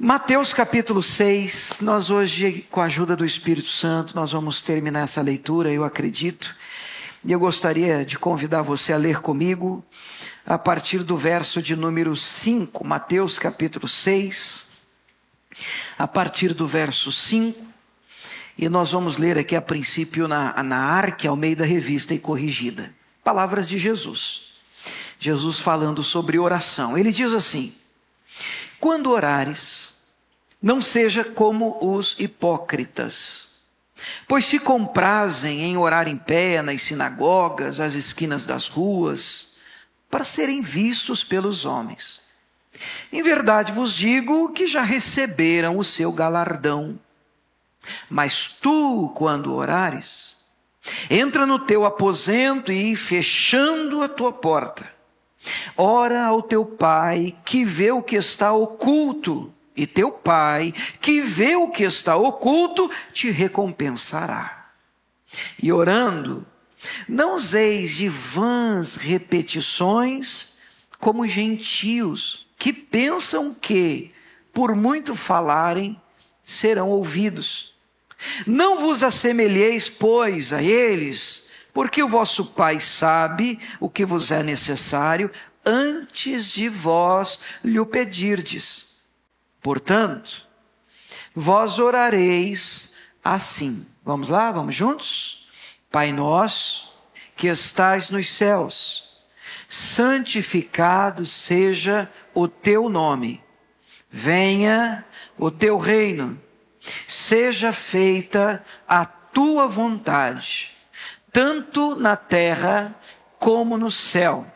Mateus capítulo 6, nós hoje, com a ajuda do Espírito Santo, nós vamos terminar essa leitura, eu acredito. E eu gostaria de convidar você a ler comigo, a partir do verso de número 5, Mateus capítulo 6, a partir do verso 5. E nós vamos ler aqui a princípio na Arque Almeida Revista e Corrigida. Palavras de Jesus. Jesus falando sobre oração. Ele diz assim: quando orares, não seja como os hipócritas, pois se comprazem em orar em pé nas sinagogas, às esquinas das ruas, para serem vistos pelos homens. Em verdade vos digo que já receberam o seu galardão. Mas tu, quando orares, entra no teu aposento e, fechando a tua porta, ora ao teu pai que vê o que está oculto, e teu pai que vê o que está oculto te recompensará. E orando, não useis de vãs repetições como gentios, que pensam que, por muito falarem, serão ouvidos. Não vos assemelheis, pois, a eles, porque o vosso Pai sabe o que vos é necessário antes de vós lhe o pedirdes. Portanto, vós orareis assim. Vamos lá, vamos juntos? Pai nosso, que estais nos céus, santificado seja o teu nome. Venha o teu reino. Seja feita a tua vontade, tanto na terra como no céu.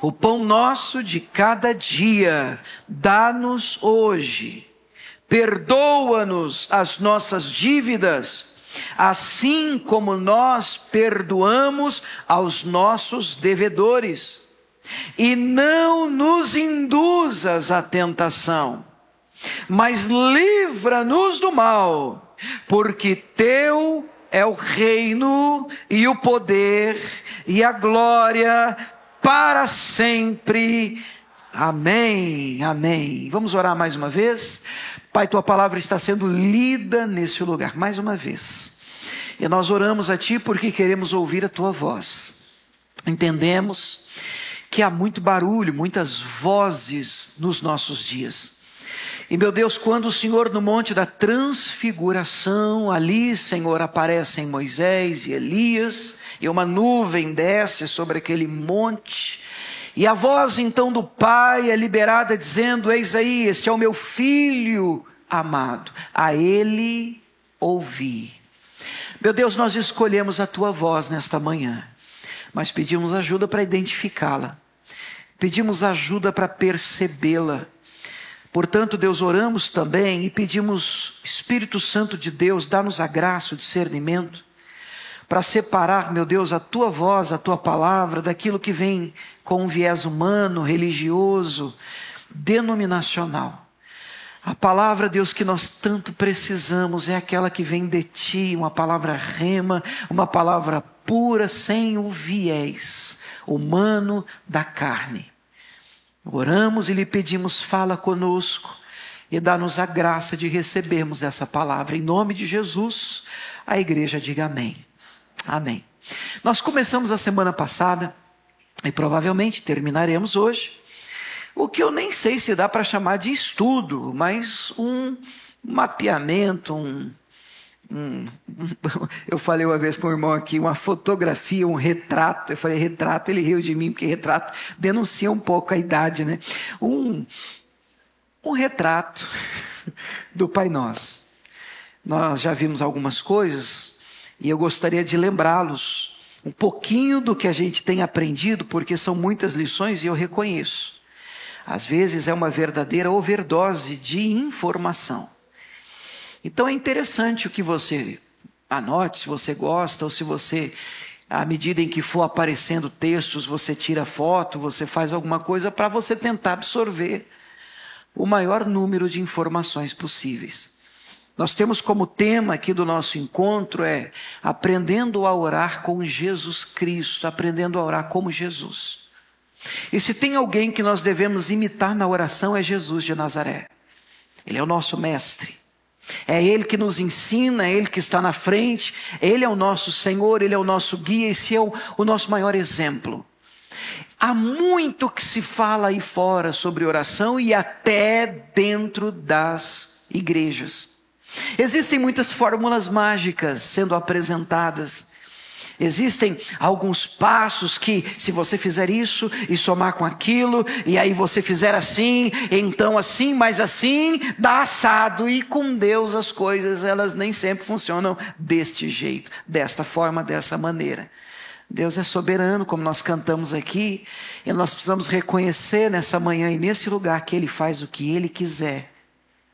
O pão nosso de cada dia, dá-nos hoje. Perdoa-nos as nossas dívidas, assim como nós perdoamos aos nossos devedores. E não nos induzas à tentação, mas livra-nos do mal, porque teu é o reino e o poder e a glória para sempre. Amém, amém. Vamos orar mais uma vez? Pai, tua palavra está sendo lida nesse lugar, mais uma vez. E nós oramos a ti porque queremos ouvir a tua voz. Entendemos que há muito barulho, muitas vozes nos nossos dias. E meu Deus, quando o Senhor no monte da transfiguração, ali, Senhor, aparecem Moisés e Elias, e uma nuvem desce sobre aquele monte, e a voz então do Pai é liberada dizendo: eis aí, este é o meu filho amado, a ele ouvi. Meu Deus, nós escolhemos a tua voz nesta manhã, mas pedimos ajuda para identificá-la, pedimos ajuda para percebê-la. Portanto, Deus, oramos também e pedimos: Espírito Santo de Deus, dá-nos a graça, o discernimento, para separar, meu Deus, a tua voz, a tua palavra, daquilo que vem com um viés humano, religioso, denominacional. A palavra, Deus, que nós tanto precisamos é aquela que vem de ti, uma palavra rema, uma palavra pura, sem o viés humano da carne. Oramos e lhe pedimos: fala conosco e dá-nos a graça de recebermos essa palavra. Em nome de Jesus, a igreja diga amém. Amém. Nós começamos a semana passada e provavelmente terminaremos hoje o que eu nem sei se dá para chamar de estudo, mas um mapeamento, eu falei uma vez com o irmão aqui, uma fotografia, um retrato. Eu falei retrato, ele riu de mim, porque retrato denuncia um pouco a idade, né? Um retrato do Pai Nosso. Nós já vimos algumas coisas e eu gostaria de lembrá-los um pouquinho do que a gente tem aprendido, porque são muitas lições e eu reconheço. Às vezes é uma verdadeira overdose de informação. Então é interessante o que você anote, se você gosta, ou se você, à medida em que for aparecendo textos, você tira foto, você faz alguma coisa para você tentar absorver o maior número de informações possíveis. Nós temos como tema aqui do nosso encontro aprendendo a orar com Jesus Cristo, aprendendo a orar como Jesus. E se tem alguém que nós devemos imitar na oração é Jesus de Nazaré. Ele é o nosso mestre. É Ele que nos ensina, é Ele que está na frente, Ele é o nosso Senhor, Ele é o nosso guia, esse é o nosso maior exemplo. Há muito que se fala aí fora sobre oração e até dentro das igrejas. Existem muitas fórmulas mágicas sendo apresentadas. Existem alguns passos que, se você fizer isso e somar com aquilo, e aí você fizer assim, então assim, mas assim, dá assado. E com Deus as coisas, elas nem sempre funcionam deste jeito, desta forma, dessa maneira. Deus é soberano, como nós cantamos aqui, e nós precisamos reconhecer nessa manhã e nesse lugar que Ele faz o que Ele quiser,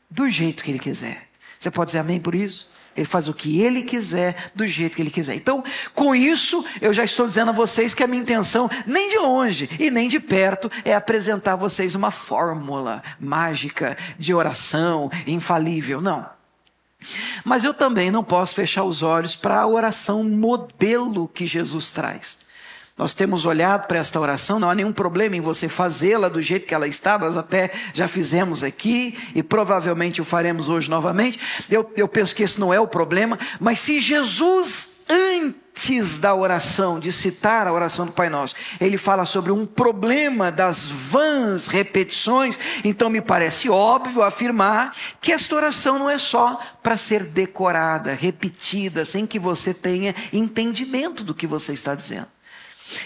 do jeito que Ele quiser. Você pode dizer amém por isso? Ele faz o que Ele quiser, do jeito que Ele quiser. Então, com isso, eu já estou dizendo a vocês que a minha intenção, nem de longe e nem de perto, é apresentar a vocês uma fórmula mágica de oração infalível, não. Mas eu também não posso fechar os olhos para a oração modelo que Jesus traz. Nós temos olhado para esta oração, não há nenhum problema em você fazê-la do jeito que ela está, nós até já fizemos aqui e provavelmente o faremos hoje novamente. Eu penso que esse não é o problema, mas se Jesus, antes da oração, de citar a oração do Pai Nosso, ele fala sobre um problema das vãs repetições, então me parece óbvio afirmar que esta oração não é só para ser decorada, repetida, sem que você tenha entendimento do que você está dizendo.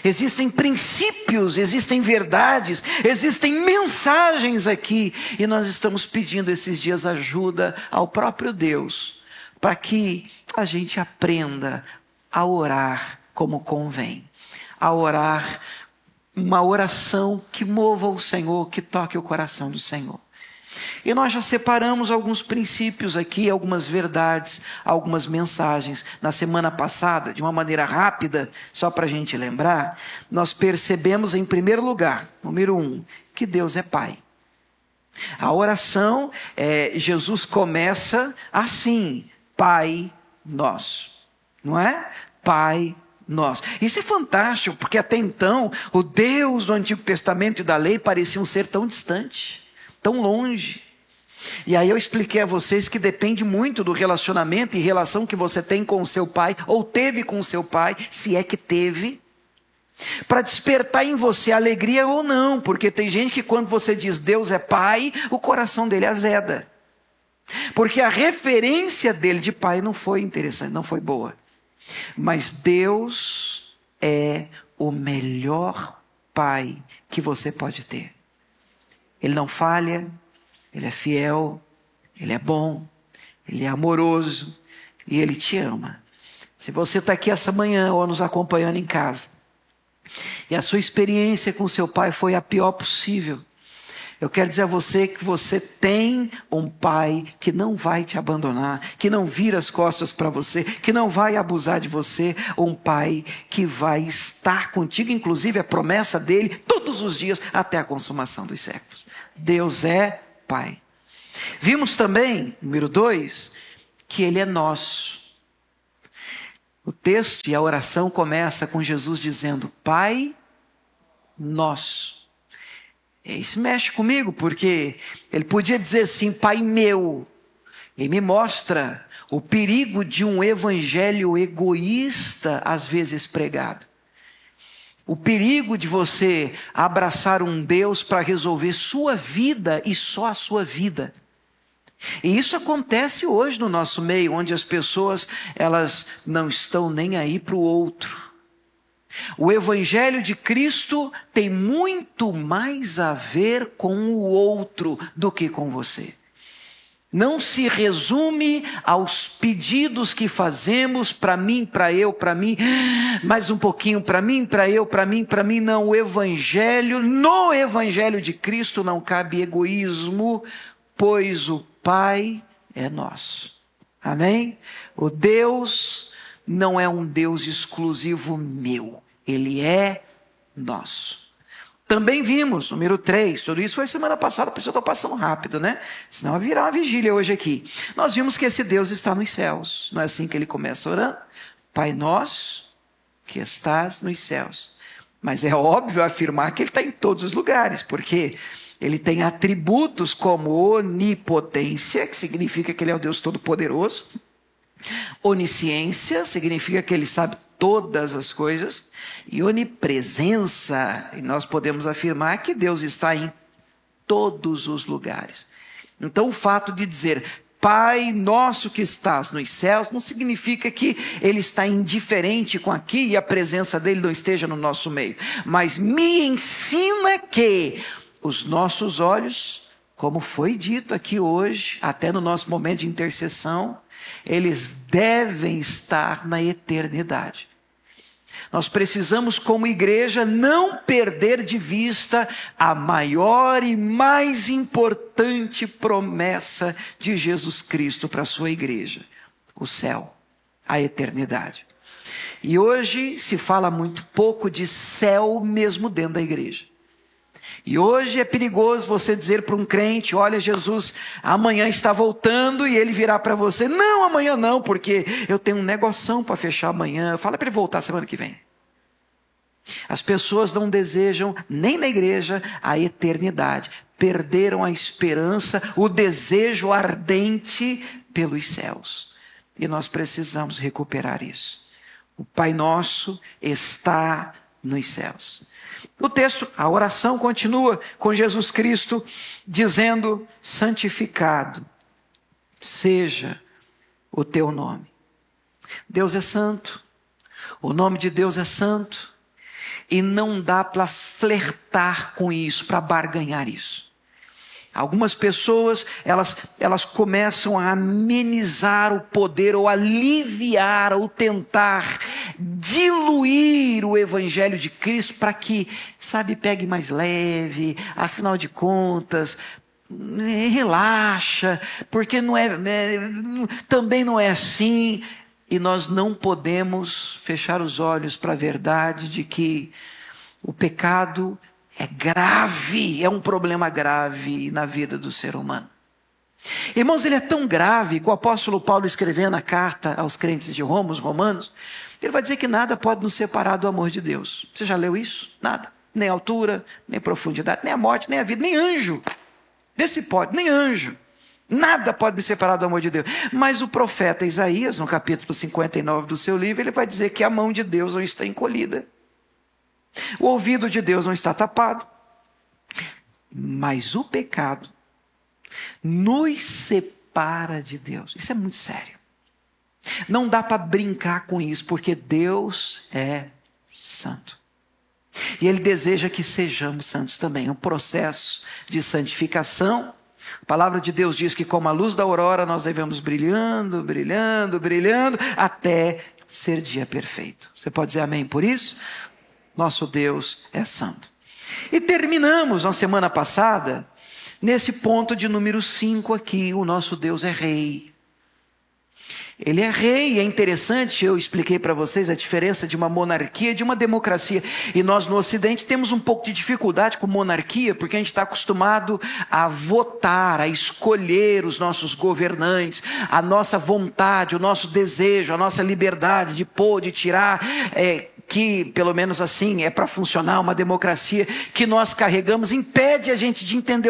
Existem princípios, existem verdades, existem mensagens aqui, e nós estamos pedindo esses dias ajuda ao próprio Deus, para que a gente aprenda a orar como convém, a orar uma oração que mova o Senhor, que toque o coração do Senhor. E nós já separamos alguns princípios aqui, algumas verdades, algumas mensagens. Na semana passada, de uma maneira rápida, só para a gente lembrar, nós percebemos em primeiro lugar, número 1, que Deus é Pai. A oração, Jesus começa assim, Pai Nosso, não é? Pai Nosso. Isso é fantástico, porque até então, o Deus do Antigo Testamento e da lei parecia um ser tão distante, tão longe. E aí eu expliquei a vocês que depende muito do relacionamento e relação que você tem com o seu pai, ou teve com o seu pai, se é que teve, para despertar em você alegria ou não, porque tem gente que quando você diz Deus é pai, o coração dele azeda, porque a referência dele de pai não foi interessante, não foi boa. Mas Deus é o melhor pai que você pode ter. Ele não falha, Ele é fiel, Ele é bom, Ele é amoroso e Ele te ama. Se você está aqui essa manhã ou nos acompanhando em casa, e a sua experiência com seu pai foi a pior possível, eu quero dizer a você que você tem um pai que não vai te abandonar, que não vira as costas para você, que não vai abusar de você, um pai que vai estar contigo, inclusive a promessa dele, todos os dias até a consumação dos séculos. Deus é Pai. Vimos também, número 2, que Ele é nosso. O texto e a oração começa com Jesus dizendo, Pai Nosso. Isso mexe comigo, porque Ele podia dizer assim, Pai meu, e me mostra o perigo de um evangelho egoísta, às vezes pregado. O perigo de você abraçar um Deus para resolver sua vida e só a sua vida. E isso acontece hoje no nosso meio, onde as pessoas, elas não estão nem aí para o outro. O Evangelho de Cristo tem muito mais a ver com o outro do que com você. Não se resume aos pedidos que fazemos para mim, para eu, para mim, mais um pouquinho para mim, para eu, para mim, para mim. Não, o Evangelho, no Evangelho de Cristo não cabe egoísmo, pois o Pai é nosso. Amém? O Deus não é um Deus exclusivo meu, Ele é nosso. Também vimos, número 3, tudo isso foi semana passada, por isso eu estou passando rápido, né? Senão vai virar uma vigília hoje aqui. Nós vimos que esse Deus está nos céus, não é assim que ele começa orando? Pai nosso, que estás nos céus. Mas é óbvio afirmar que ele está em todos os lugares, porque Ele tem atributos como onipotência, que significa que ele é o Deus Todo-Poderoso. Onisciência significa que ele sabe todas as coisas. E onipresença, e nós podemos afirmar que Deus está em todos os lugares. Então o fato de dizer Pai nosso que estás nos céus não significa que ele está indiferente com aqui e a presença dele não esteja no nosso meio. Mas me ensina que os nossos olhos, como foi dito aqui hoje, até no nosso momento de intercessão, eles devem estar na eternidade. Nós precisamos, como igreja, não perder de vista a maior e mais importante promessa de Jesus Cristo para a sua igreja: o céu, a eternidade. E hoje se fala muito pouco de céu mesmo dentro da igreja. E hoje é perigoso você dizer para um crente: olha, Jesus amanhã está voltando, e ele virá para você: não, amanhã não, porque eu tenho um negoção para fechar amanhã. Fala para ele voltar semana que vem. As pessoas não desejam, nem na igreja, a eternidade. Perderam a esperança, o desejo ardente pelos céus. E nós precisamos recuperar isso. O Pai Nosso está nos céus. O texto, a oração continua com Jesus Cristo dizendo: santificado seja o teu nome. Deus é santo, o nome de Deus é santo, e não dá para flertar com isso, para barganhar isso. Algumas pessoas, elas começam a amenizar o poder, ou aliviar, ou tentar diluir o Evangelho de Cristo para que, pegue mais leve, afinal de contas, relaxa, porque também não é assim. E nós não podemos fechar os olhos para a verdade de que o pecado é grave, é um problema grave na vida do ser humano. Irmãos, ele é tão grave que o apóstolo Paulo, escrevendo a carta aos crentes de Roma, os romanos, ele vai dizer que nada pode nos separar do amor de Deus. Você já leu isso? Nada. Nem altura, nem profundidade, nem a morte, nem a vida, nem anjo. Vê se pode, nem anjo. Nada pode me separar do amor de Deus. Mas o profeta Isaías, no capítulo 59 do seu livro, ele vai dizer que a mão de Deus não está encolhida. O ouvido de Deus não está tapado. Mas o pecado nos separa de Deus. Isso é muito sério. Não dá para brincar com isso, porque Deus é santo. E Ele deseja que sejamos santos também. Um processo de santificação. A palavra de Deus diz que como a luz da aurora nós devemos brilhando, brilhando, brilhando, até ser dia perfeito. Você pode dizer amém por isso? Nosso Deus é santo. E terminamos na semana passada, nesse ponto de número 5 aqui: o nosso Deus é rei. Ele é rei, e é interessante, eu expliquei para vocês a diferença de uma monarquia e de uma democracia. E nós no Ocidente temos um pouco de dificuldade com monarquia, porque a gente está acostumado a votar, a escolher os nossos governantes, a nossa vontade, o nosso desejo, a nossa liberdade de pôr, de tirar, que pelo menos assim é para funcionar uma democracia, que nós carregamos, impede a gente de entender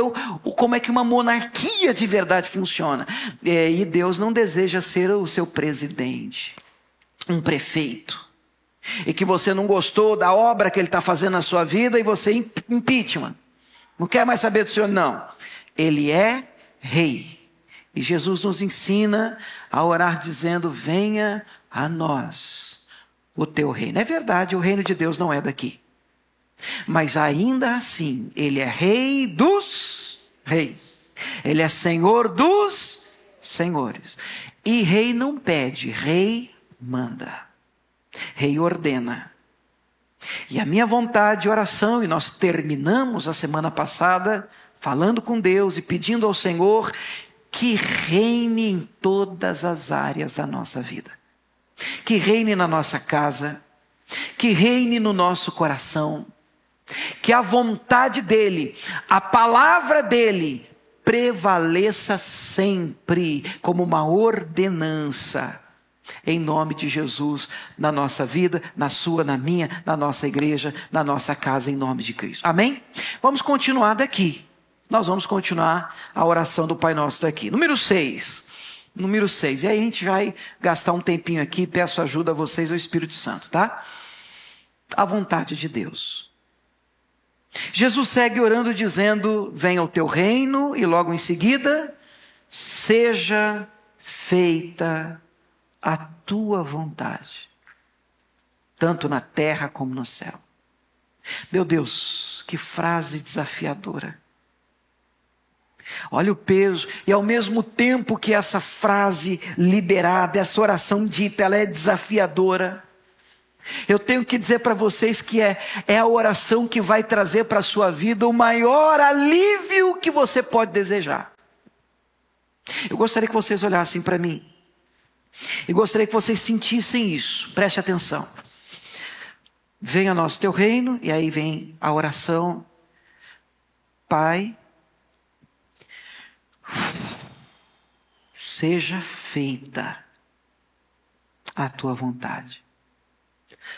como é que uma monarquia de verdade funciona. E Deus não deseja ser o seu presidente, um prefeito, e que você não gostou da obra que ele está fazendo na sua vida e você impeachment, não quer mais saber do Senhor. Não, Ele é rei. E Jesus nos ensina a orar dizendo: venha a nós o teu reino. É verdade, o reino de Deus não é daqui. Mas ainda assim, Ele é rei dos reis. Ele é Senhor dos senhores. E rei não pede, rei manda. Rei ordena. E a minha vontade de oração, e nós terminamos a semana passada falando com Deus e pedindo ao Senhor que reine em todas as áreas da nossa vida. Que reine na nossa casa, que reine no nosso coração, que a vontade dEle, a palavra dEle, prevaleça sempre como uma ordenança, em nome de Jesus, na nossa vida, na sua, na minha, na nossa igreja, na nossa casa, em nome de Cristo. Amém? Vamos continuar daqui. nós vamos continuar a oração do Pai Nosso daqui. Número 6. E aí a gente vai gastar um tempinho aqui, peço ajuda a vocês, ao Espírito Santo, tá? A vontade de Deus. Jesus segue orando dizendo, venha o teu reino, e logo em seguida, seja feita a tua vontade, tanto na terra como no céu. Meu Deus, que frase desafiadora. Olha o peso, e ao mesmo tempo que essa frase liberada, essa oração dita, ela é desafiadora. Eu tenho que dizer para vocês que é a oração que vai trazer para a sua vida o maior alívio que você pode desejar. Eu gostaria que vocês olhassem para mim, e gostaria que vocês sentissem isso, preste atenção. Venha a nós o teu reino, e aí vem a oração, Pai, seja feita a tua vontade.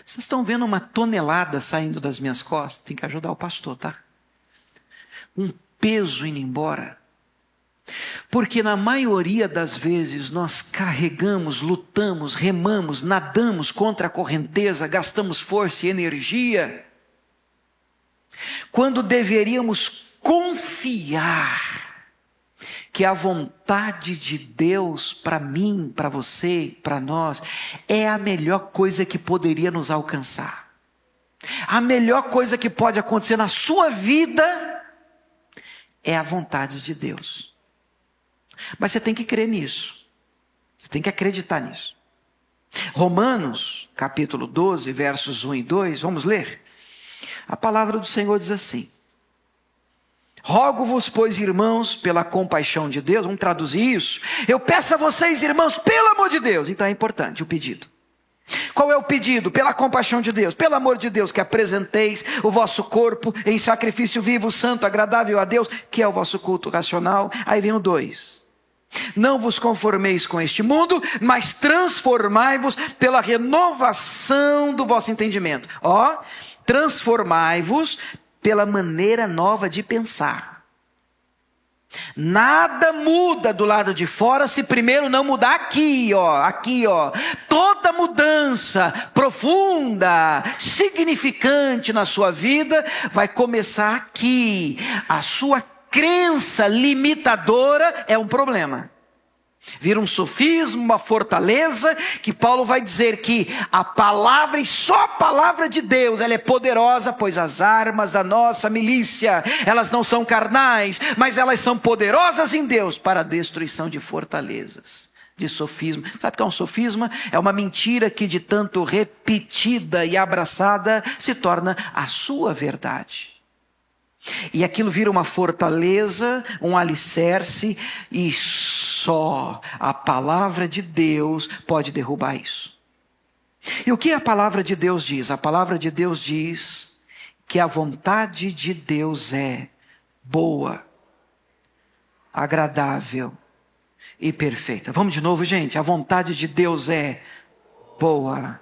Vocês estão vendo uma tonelada saindo das minhas costas? Tem que ajudar o pastor, tá? Um peso indo embora. Porque na maioria das vezes nós carregamos, lutamos, remamos, nadamos contra a correnteza, gastamos força e energia, quando deveríamos confiar que a vontade de Deus para mim, para você, para nós, é a melhor coisa que poderia nos alcançar. A melhor coisa que pode acontecer na sua vida é a vontade de Deus. Mas você tem que crer nisso. Você tem que acreditar nisso. Romanos, capítulo 12, versos 1 e 2, vamos ler? A palavra do Senhor diz assim: rogo-vos, pois, irmãos, pela compaixão de Deus, vamos traduzir isso. Eu peço a vocês, irmãos, pelo amor de Deus. Então é importante o pedido. Qual é o pedido? Pela compaixão de Deus, pelo amor de Deus, que apresenteis o vosso corpo em sacrifício vivo, santo, agradável a Deus, que é o vosso culto racional. Aí vem o 2. Não vos conformeis com este mundo, mas transformai-vos pela renovação do vosso entendimento. Transformai-vos pela maneira nova de pensar. Nada muda do lado de fora se primeiro não mudar aqui, ó. Toda mudança profunda, significante na sua vida vai começar aqui. A sua crença limitadora é um problema. Vira um sofismo, uma fortaleza, que Paulo vai dizer que a palavra, e só a palavra de Deus, ela é poderosa, pois as armas da nossa milícia, elas não são carnais, mas elas são poderosas em Deus para a destruição de fortalezas, de sofismo. Sabe o que é um sofisma? É uma mentira que de tanto repetida e abraçada se torna a sua verdade. E aquilo vira uma fortaleza, um alicerce, e só a palavra de Deus pode derrubar isso. E o que a palavra de Deus diz? A palavra de Deus diz que a vontade de Deus é boa, agradável e perfeita. Vamos de novo, gente? A vontade de Deus é boa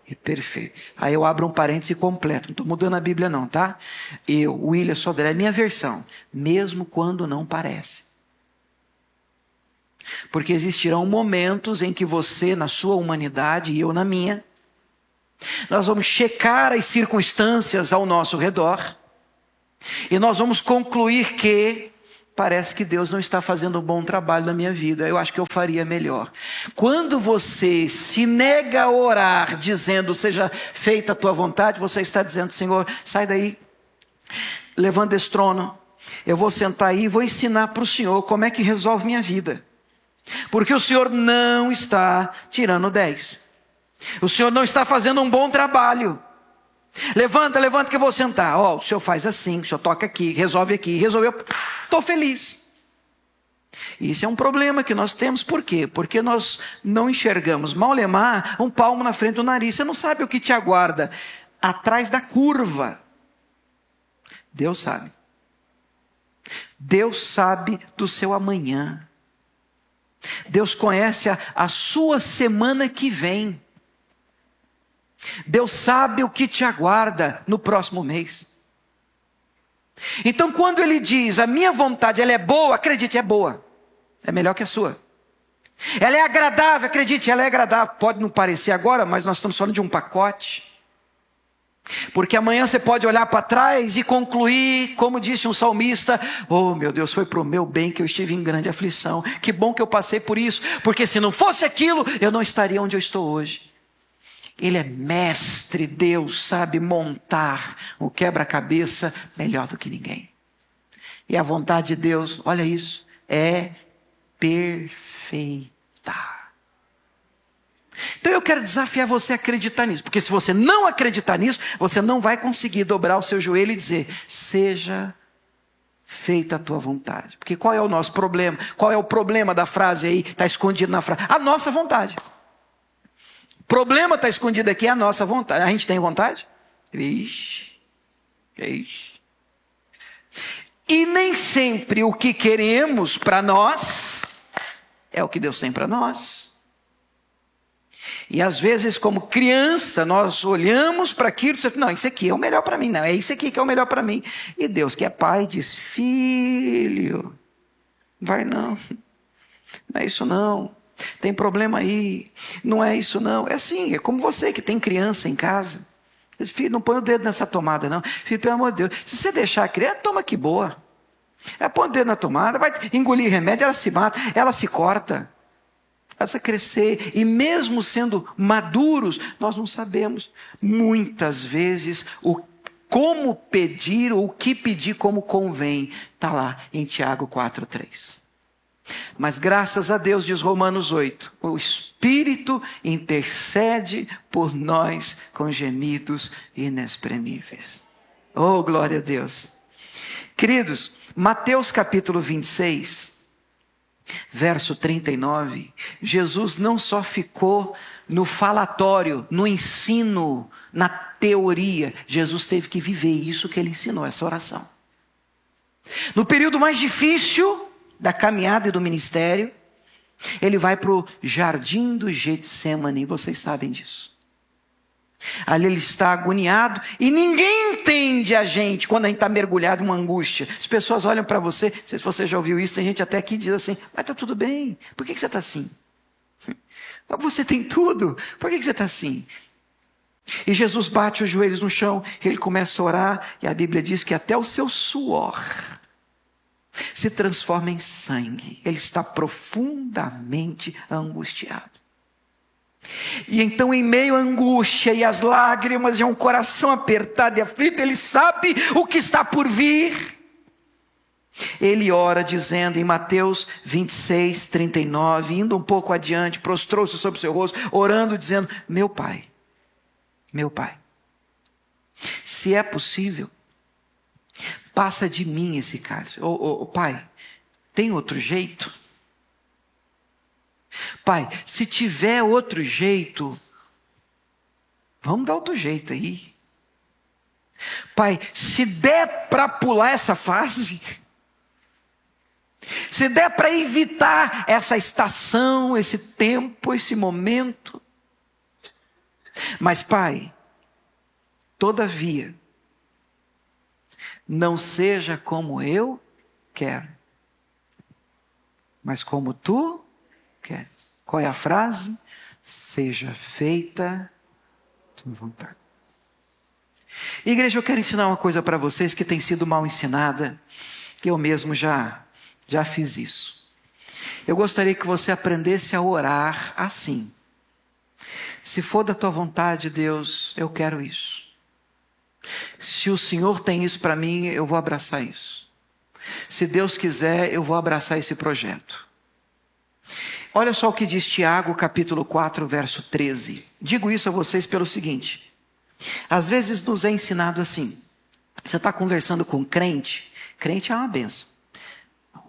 e perfeito. Aí eu abro um parêntese completo. Não estou mudando a Bíblia não, tá? William Sodré, é minha versão. Mesmo quando não parece. Porque existirão momentos em que você, na sua humanidade, e eu na minha, nós vamos checar as circunstâncias ao nosso redor, e nós vamos concluir que parece que Deus não está fazendo um bom trabalho na minha vida, eu acho que eu faria melhor. Quando você se nega a orar, dizendo, seja feita a tua vontade, você está dizendo, Senhor, sai daí, levanta esse trono, eu vou sentar aí e vou ensinar para o Senhor como é que resolve minha vida. Porque o Senhor não está tirando 10. O Senhor não está fazendo um bom trabalho. Levanta que eu vou sentar. O Senhor faz assim, o Senhor toca aqui, resolveu. Estou feliz. Isso é um problema que nós temos. Por quê? Porque nós não enxergamos, Maulemar, um palmo na frente do nariz. Você não sabe o que te aguarda atrás da curva. Deus sabe. Deus sabe do seu amanhã. Deus conhece a sua semana que vem. Deus sabe o que te aguarda no próximo mês. Então quando ele diz, a minha vontade ela é boa, acredite, é boa. É melhor que a sua. Ela é agradável, acredite, ela é agradável. Pode não parecer agora, mas nós estamos falando de um pacote. Porque amanhã você pode olhar para trás e concluir, como disse um salmista: oh meu Deus, foi para o meu bem que eu estive em grande aflição. Que bom que eu passei por isso, porque se não fosse aquilo, eu não estaria onde eu estou hoje. Ele é mestre, Deus sabe montar o quebra-cabeça melhor do que ninguém. E a vontade de Deus, olha isso, é perfeita. Então eu quero desafiar você a acreditar nisso, porque se você não acreditar nisso, você não vai conseguir dobrar o seu joelho e dizer: seja feita a tua vontade. Porque qual é o nosso problema? Qual é o problema da frase aí? Está escondido na frase. A nossa vontade. O problema está escondido aqui, é a nossa vontade. A gente tem vontade? Ixi. E nem sempre o que queremos para nós é o que Deus tem para nós. E às vezes, como criança, nós olhamos para aquilo e dizemos: não, isso aqui é o melhor para mim. Não, é isso aqui que é o melhor para mim. E Deus, que é pai, diz: filho, vai não é isso não. Tem problema aí, não é isso não. É assim, é como você que tem criança em casa. Diz: filho, não põe o dedo nessa tomada não. Filho, pelo amor de Deus, se você deixar a criança, toma que boa. Põe o dedo na tomada, vai engolir remédio, ela se mata, ela se corta. Ela precisa crescer, e mesmo sendo maduros, nós não sabemos, muitas vezes, como pedir, ou o que pedir como convém, está lá em Tiago 4,3. Mas graças a Deus, diz Romanos 8, o Espírito intercede por nós com gemidos inexprimíveis. Oh, glória a Deus! Queridos, Mateus capítulo 26... verso 39, Jesus não só ficou no falatório, no ensino, na teoria. Jesus teve que viver isso que ele ensinou, essa oração. No período mais difícil da caminhada e do ministério, ele vai para o jardim do Getsêmani, vocês sabem disso. Ali ele está agoniado e ninguém entende a gente quando a gente está mergulhado em uma angústia. As pessoas olham para você, não sei se você já ouviu isso, tem gente até aqui que diz assim: mas está tudo bem, por que você está assim? Mas você tem tudo, por que você está assim? E Jesus bate os joelhos no chão, ele começa a orar, e a Bíblia diz que até o seu suor se transforma em sangue. Ele está profundamente angustiado. E então, em meio à angústia e às lágrimas e a um coração apertado e aflito, ele sabe o que está por vir. Ele ora dizendo em Mateus 26, 39, indo um pouco adiante, prostrou-se sobre o seu rosto, orando, dizendo: meu Pai, se é possível, passa de mim esse cálice. Pai, tem outro jeito? Pai, se tiver outro jeito, vamos dar outro jeito aí. Pai, se der para pular essa fase, se der para evitar essa estação, esse tempo, esse momento. Mas Pai, todavia, não seja como eu quero, mas como tu queres. Qual é a frase? Seja feita a tua vontade. Igreja, eu quero ensinar uma coisa para vocês que tem sido mal ensinada, que eu mesmo já fiz isso. Eu gostaria que você aprendesse a orar assim: se for da tua vontade, Deus, eu quero isso. Se o Senhor tem isso para mim, eu vou abraçar isso. Se Deus quiser, eu vou abraçar esse projeto. Olha só o que diz Tiago, capítulo 4, verso 13. Digo isso a vocês pelo seguinte: às vezes nos é ensinado assim. Você está conversando com um crente, crente é uma bênção.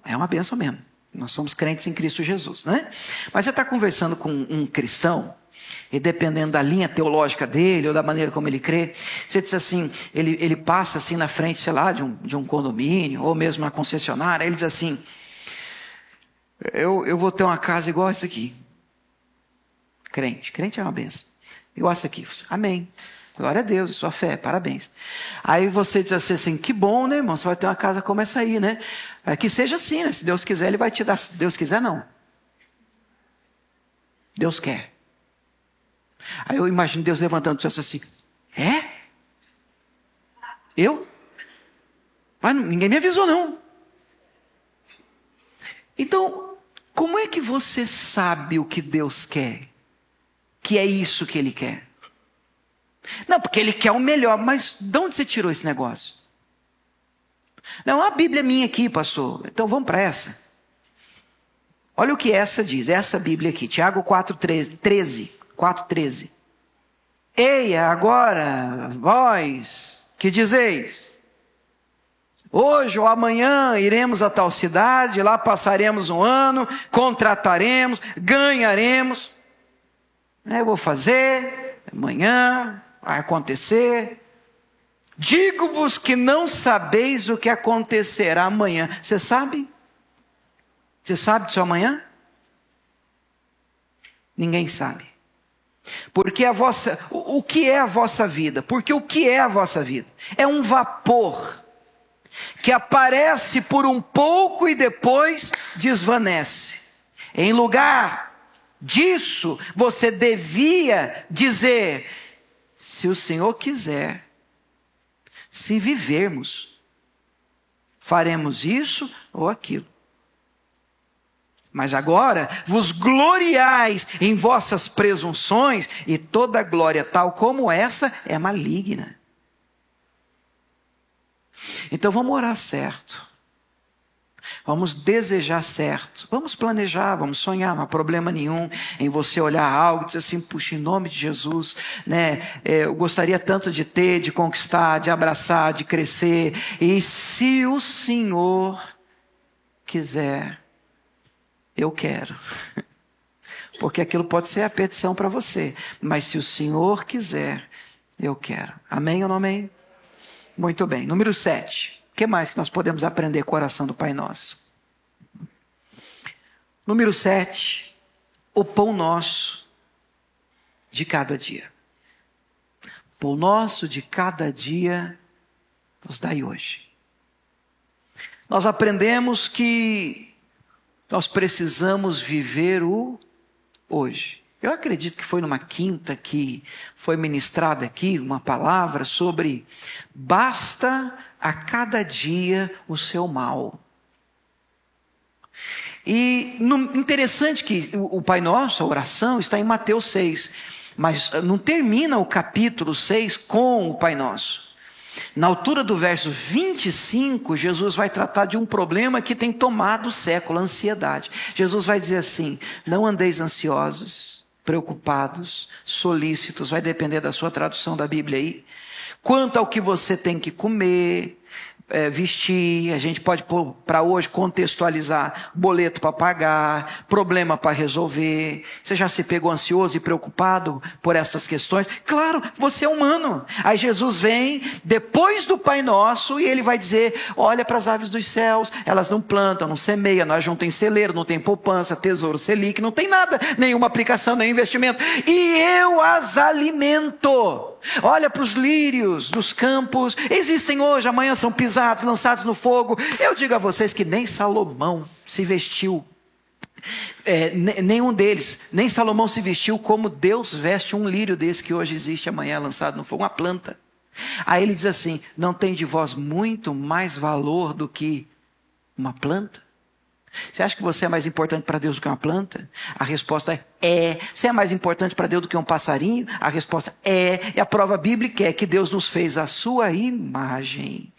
É uma bênção mesmo. Nós somos crentes em Cristo Jesus, né? Mas você está conversando com um cristão, e dependendo da linha teológica dele, ou da maneira como ele crê, você diz assim, ele passa assim na frente, sei lá, de um condomínio, ou mesmo uma concessionária, ele diz assim: eu vou ter uma casa igual essa aqui. Crente é uma benção. Igual essa aqui. Amém. Glória a Deus, sua fé, parabéns. Aí você diz assim, que bom, né, irmão? Você vai ter uma casa como essa aí, né? Que seja assim, né? Se Deus quiser, Ele vai te dar. Se Deus quiser, não. Deus quer. Aí eu imagino Deus levantando o céu assim, Eu? Mas ninguém me avisou, não. Então, como é que você sabe o que Deus quer? Que é isso que Ele quer? Não, porque Ele quer o melhor, mas de onde você tirou esse negócio? Não, a Bíblia é minha aqui, pastor, então vamos para essa. Olha o que essa diz, essa Bíblia aqui, Tiago 4,13. Eia, agora, vós, que dizeis? Hoje ou amanhã iremos a tal cidade, lá passaremos um ano, contrataremos, ganharemos. Eu vou fazer, amanhã vai acontecer. Digo-vos que não sabeis o que acontecerá amanhã. Você sabe? Você sabe do seu amanhã? Ninguém sabe. Porque o que é a vossa vida? Porque o que é a vossa vida? É um vapor que aparece por um pouco e depois desvanece. Em lugar disso, você devia dizer, se o Senhor quiser, se vivermos, faremos isso ou aquilo. Mas agora vos gloriais em vossas presunções, e toda glória tal como essa é maligna. Então vamos orar certo, vamos desejar certo, vamos planejar, vamos sonhar, não há problema nenhum em você olhar algo e dizer assim, puxa, em nome de Jesus, né, eu gostaria tanto de ter, de conquistar, de abraçar, de crescer, e se o Senhor quiser, eu quero, porque aquilo pode ser a petição para você, mas se o Senhor quiser, eu quero. Amém ou não amém? Muito bem, número 7. O que mais que nós podemos aprender com a oração do Pai Nosso? Número 7, o pão nosso de cada dia. Pão nosso de cada dia nos dai hoje. Nós aprendemos que nós precisamos viver o hoje. Eu acredito que foi numa quinta que foi ministrada aqui uma palavra sobre basta a cada dia o seu mal. E interessante que o Pai Nosso, a oração, está em Mateus 6, mas não termina o capítulo 6 com o Pai Nosso. Na altura do verso 25, Jesus vai tratar de um problema que tem tomado o século, a ansiedade. Jesus vai dizer assim, não andeis ansiosos, preocupados, solícitos, vai depender da sua tradução da Bíblia aí, quanto ao que você tem que comer, vestir, a gente pode pôr para hoje contextualizar, boleto para pagar, problema para resolver. Você já se pegou ansioso e preocupado por essas questões? Claro, você é humano. Aí Jesus vem depois do Pai Nosso e Ele vai dizer, olha para as aves dos céus, elas não plantam, não semeiam, não ajuntam em celeiro, não tem poupança, tesouro, selic, não tem nada, nenhuma aplicação, nenhum investimento, e eu as alimento. Olha para os lírios dos campos, existem hoje, amanhã são pisados, lançados no fogo. Eu digo a vocês que nem Salomão se vestiu, nenhum deles, nem Salomão se vestiu como Deus veste um lírio desse que hoje existe, amanhã é lançado no fogo, uma planta. Aí ele diz assim, não tem de vós muito mais valor do que uma planta? Você acha que você é mais importante para Deus do que uma planta? A resposta é. Você é mais importante para Deus do que um passarinho? A resposta é. E a prova bíblica é que Deus nos fez a sua imagem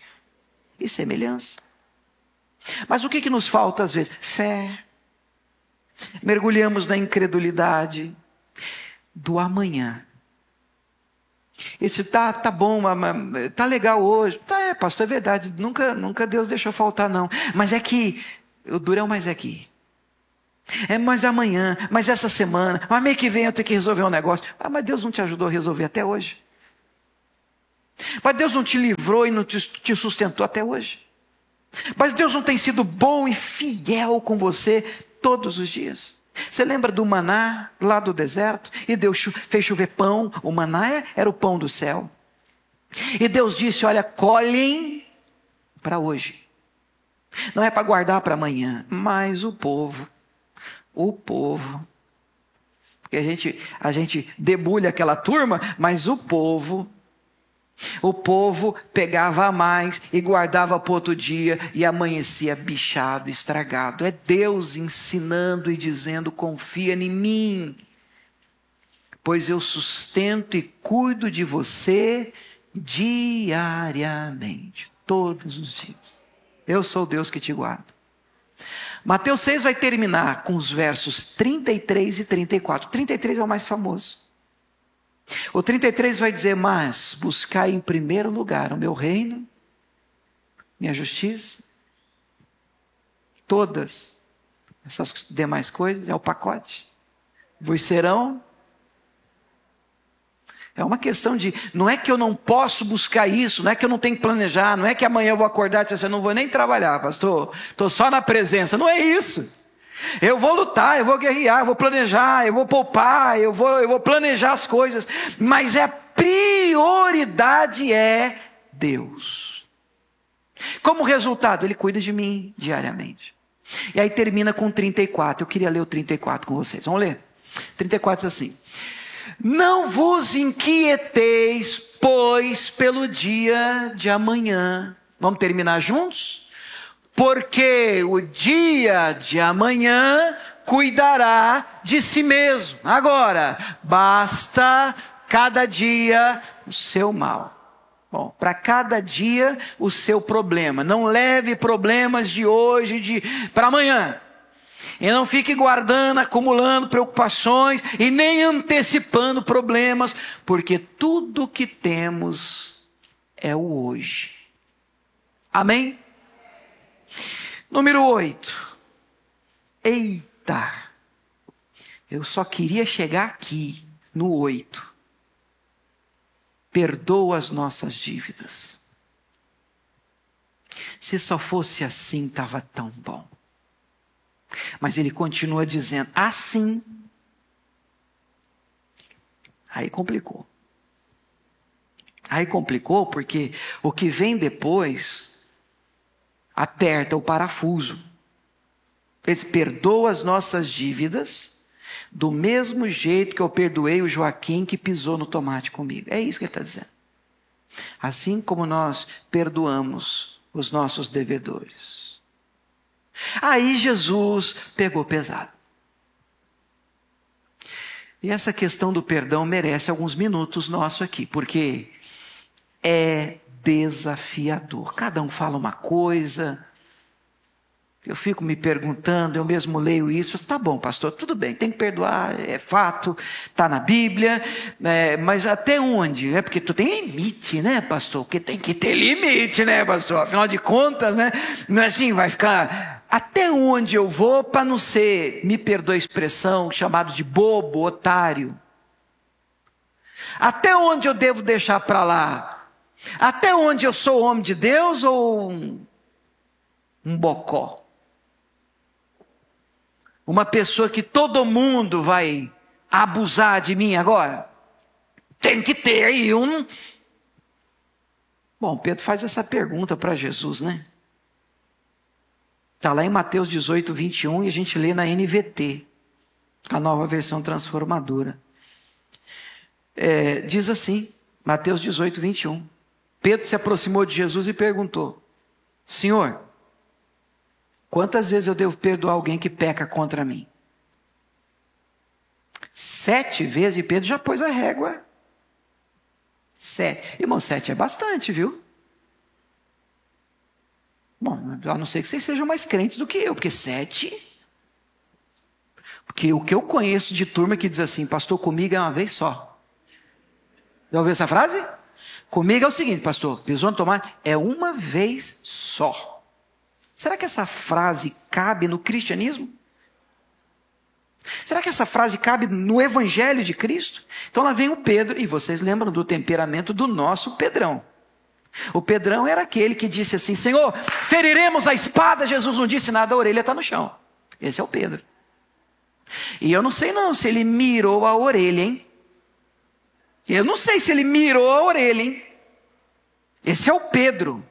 e semelhança. Mas o que nos falta às vezes? Fé. Mergulhamos na incredulidade do amanhã. Ele disse, tá bom, tá legal hoje. Tá, pastor, é verdade, nunca Deus deixou faltar não. Mas é que o duro é o mais aqui. Mas amanhã, mas essa semana, mas mês que vem eu tenho que resolver um negócio. Mas Deus não te ajudou a resolver até hoje. Mas Deus não te livrou e não te sustentou até hoje. Mas Deus não tem sido bom e fiel com você todos os dias. Você lembra do maná lá do deserto? E Deus fez chover pão. O maná era o pão do céu. E Deus disse, olha, colhem para hoje. Não é para guardar para amanhã. Mas o povo, porque a gente debulha aquela turma, mas o povo pegava a mais e guardava para outro dia e amanhecia bichado, estragado. É Deus ensinando e dizendo, confia em mim, pois eu sustento e cuido de você diariamente, todos os dias. Eu sou o Deus que te guarda. Mateus 6 vai terminar com os versos 33 e 34. 33 é o mais famoso. O 33 vai dizer, mas buscai em primeiro lugar o meu reino, minha justiça, todas essas demais coisas, é o pacote, vos serão. É uma questão de, não é que eu não posso buscar isso, não é que eu não tenho que planejar, não é que amanhã eu vou acordar e dizer assim, eu não vou nem trabalhar, pastor, estou só na presença, não é isso. Eu vou lutar, eu vou guerrear, eu vou planejar, eu vou poupar, eu vou planejar as coisas, mas a prioridade é Deus. Como resultado, Ele cuida de mim diariamente. E aí termina com 34, eu queria ler o 34 com vocês, vamos ler? 34 diz assim, não vos inquieteis, pois, pelo dia de amanhã. Vamos terminar juntos? Porque o dia de amanhã cuidará de si mesmo. Agora, basta cada dia o seu mal. Bom, para cada dia o seu problema. Não leve problemas de hoje para amanhã. E não fique guardando, acumulando preocupações e nem antecipando problemas, porque tudo que temos é o hoje. Amém? Número 8. Eita! Eu só queria chegar aqui, no 8. Perdoa as nossas dívidas. Se só fosse assim, estava tão bom. Mas ele continua dizendo, assim. Aí complicou. Aí complicou porque o que vem depois aperta o parafuso. Ele perdoa as nossas dívidas do mesmo jeito que eu perdoei o Joaquim que pisou no tomate comigo. É isso que ele está dizendo. Assim como nós perdoamos os nossos devedores. Aí Jesus pegou pesado. E essa questão do perdão merece alguns minutos nossos aqui, porque é desafiador. Cada um fala uma coisa. Eu fico me perguntando, eu mesmo leio isso. Tá bom, pastor, tudo bem, tem que perdoar, é fato, está na Bíblia, mas até onde? É porque tu tem limite, né, pastor? Porque tem que ter limite, né, pastor? Afinal de contas, né? Não é assim, vai ficar... Até onde eu vou para não ser, me perdoa a expressão, chamado de bobo, otário? Até onde eu devo deixar para lá? Até onde eu sou homem de Deus ou um bocó? Uma pessoa que todo mundo vai abusar de mim agora? Tem que ter aí um... Bom, Pedro faz essa pergunta para Jesus, né? Está lá em Mateus 18, 21, e a gente lê na NVT, a nova versão transformadora. Diz assim, Mateus 18, 21. Pedro se aproximou de Jesus e perguntou, Senhor, quantas vezes eu devo perdoar alguém que peca contra mim? 7 vezes, e Pedro já pôs a régua. 7. Irmão, 7 é bastante, viu? Bom, a não ser que vocês sejam mais crentes do que eu, porque 7... Porque o que eu conheço de turma que diz assim, pastor, comigo é uma vez só. Já ouviu essa frase? Comigo é o seguinte, pastor, pisou no tomate, é uma vez só. Será que essa frase cabe no cristianismo? Será que essa frase cabe no evangelho de Cristo? Então lá vem o Pedro, e vocês lembram do temperamento do nosso Pedrão. O Pedrão era aquele que disse assim, Senhor, feriremos a espada. Jesus não disse nada, a orelha está no chão. Esse é o Pedro. E eu não sei não se ele mirou a orelha, hein? Eu não sei se ele mirou a orelha, hein? Esse é o Pedro.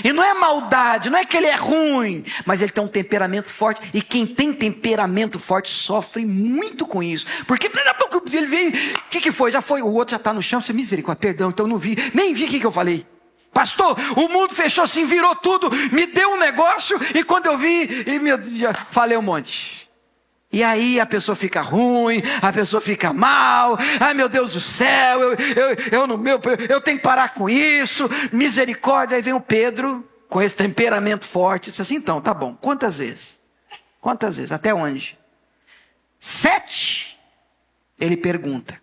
E não é maldade, não é que ele é ruim, mas ele tem um temperamento forte. E quem tem temperamento forte sofre muito com isso. Porque daqui a pouco ele veio, o que foi? Já foi, o outro já está no chão, você misericórdia, perdão, então eu não vi, nem vi o que eu falei. Pastor, o mundo fechou assim, virou tudo, me deu um negócio, e quando eu vi, já falei um monte. E aí a pessoa fica ruim, a pessoa fica mal, ai meu Deus do céu, eu tenho que parar com isso, misericórdia. Aí vem o Pedro, com esse temperamento forte, diz assim, então, tá bom, quantas vezes? Quantas vezes? Até onde? 7? Ele pergunta.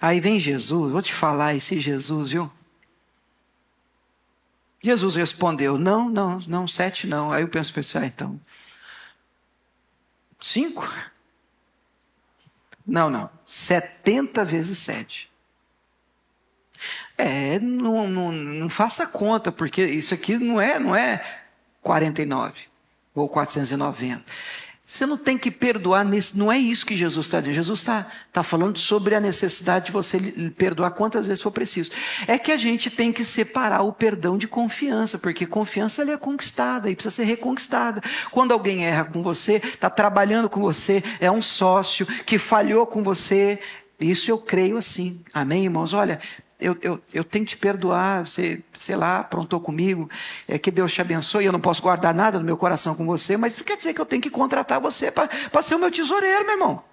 Aí vem Jesus, vou te falar esse Jesus, viu? Jesus respondeu, não, 7 não. Aí eu penso, então... 5? Não, 70 vezes 7. Não faça conta, porque isso aqui não é 49 ou 490. Você não tem que perdoar, não é isso que Jesus está dizendo. Jesus está falando sobre a necessidade de você perdoar quantas vezes for preciso. É que a gente tem que separar o perdão de confiança, porque confiança ela é conquistada e precisa ser reconquistada. Quando alguém erra com você, está trabalhando com você, é um sócio que falhou com você, isso eu creio assim. Amém, irmãos? Olha, eu tenho que te perdoar, você, sei lá, aprontou comigo, que Deus te abençoe, eu não posso guardar nada no meu coração com você, mas não quer dizer que eu tenho que contratar você para ser o meu tesoureiro, meu irmão.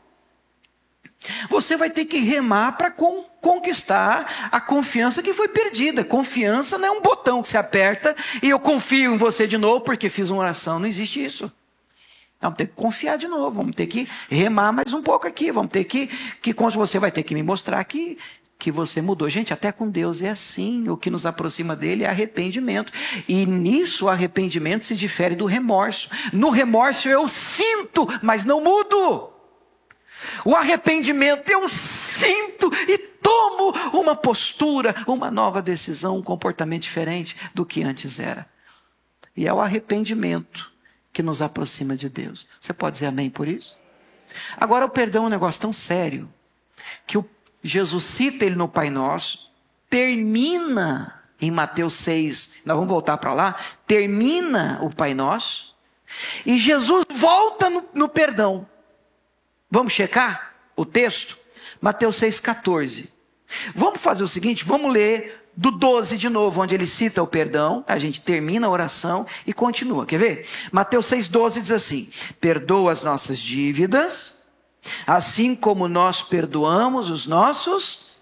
Você vai ter que remar para conquistar a confiança que foi perdida. Confiança não é um botão que você aperta e eu confio em você de novo porque fiz uma oração, não existe isso. Vamos ter que confiar de novo, vamos ter que remar mais um pouco aqui, vamos ter que você vai ter que me mostrar que você mudou. Gente, até com Deus é assim, o que nos aproxima dele é arrependimento, e nisso o arrependimento se difere do remorso. No remorso eu sinto, mas não mudo. O arrependimento eu sinto e tomo uma postura, uma nova decisão, um comportamento diferente do que antes era. E é o arrependimento que nos aproxima de Deus. Você pode dizer amém por isso? Agora o perdão é um negócio tão sério, que Jesus cita ele no Pai Nosso, termina em Mateus 6, nós vamos voltar para lá, termina o Pai Nosso, e Jesus volta no perdão. Vamos checar o texto? Mateus 6,14. Vamos fazer o seguinte, vamos ler do 12 de novo, onde ele cita o perdão, a gente termina a oração e continua. Quer ver? Mateus 6,12 diz assim, perdoa as nossas dívidas, assim como nós perdoamos os nossos...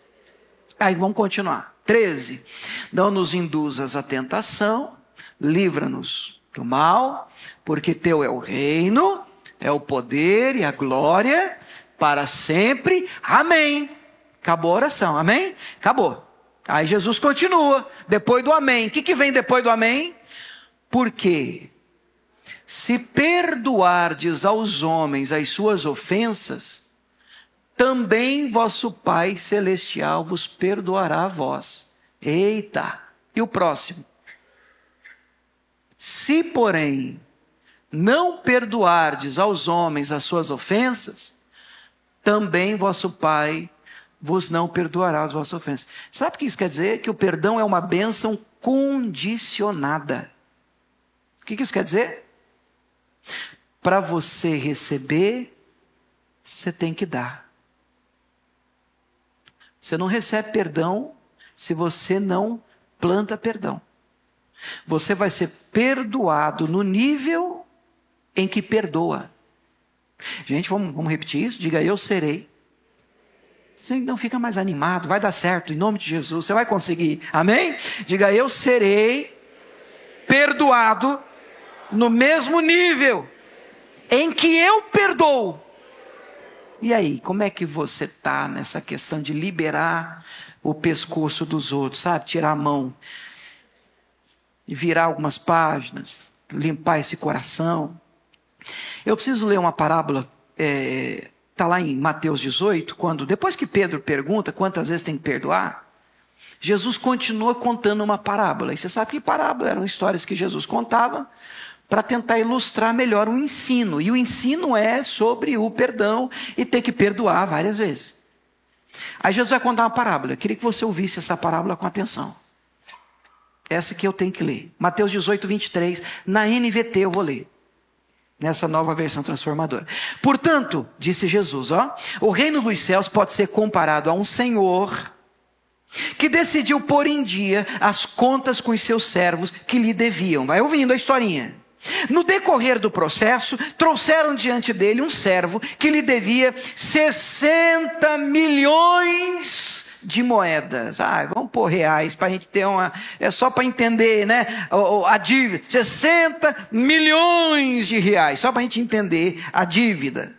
Aí vamos continuar. 13. Não nos induzas à tentação, livra-nos do mal, porque teu é o reino, é o poder e a glória para sempre. Amém. Acabou a oração, amém? Acabou. Aí Jesus continua, depois do amém. O que vem depois do amém? Porque se perdoardes aos homens as suas ofensas, também vosso Pai Celestial vos perdoará a vós. Eita! E o próximo? Se, porém, não perdoardes aos homens as suas ofensas, também vosso Pai vos não perdoará as vossas ofensas. Sabe o que isso quer dizer? Que o perdão é uma bênção condicionada. O que isso quer dizer? Para você receber, você tem que dar. Você não recebe perdão se você não planta perdão. Você vai ser perdoado no nível em que perdoa. Gente, vamos repetir isso? Diga, eu serei. Você não fica mais animado, vai dar certo, em nome de Jesus, você vai conseguir, amém? Diga, eu serei perdoado no mesmo nível em que eu perdoo. E aí, como é que você está nessa questão de liberar o pescoço dos outros, sabe? Tirar a mão, virar algumas páginas, limpar esse coração. Eu preciso ler uma parábola, está lá em Mateus 18, depois que Pedro pergunta quantas vezes tem que perdoar, Jesus continua contando uma parábola. E você sabe que parábola eram histórias que Jesus contava para tentar ilustrar melhor o ensino. E o ensino é sobre o perdão e ter que perdoar várias vezes. Aí Jesus vai contar uma parábola. Eu queria que você ouvisse essa parábola com atenção. Essa que eu tenho que ler. Mateus 18, 23. Na NVT eu vou ler. Nessa nova versão transformadora. Portanto, disse Jesus, o reino dos céus pode ser comparado a um senhor que decidiu pôr em dia as contas com os seus servos que lhe deviam. Vai ouvindo a historinha. No decorrer do processo, trouxeram diante dele um servo que lhe devia 60 milhões de moedas. Vamos pôr reais para a gente ter uma... É só para entender, né? A dívida. 60 milhões de reais. Só para a gente entender a dívida.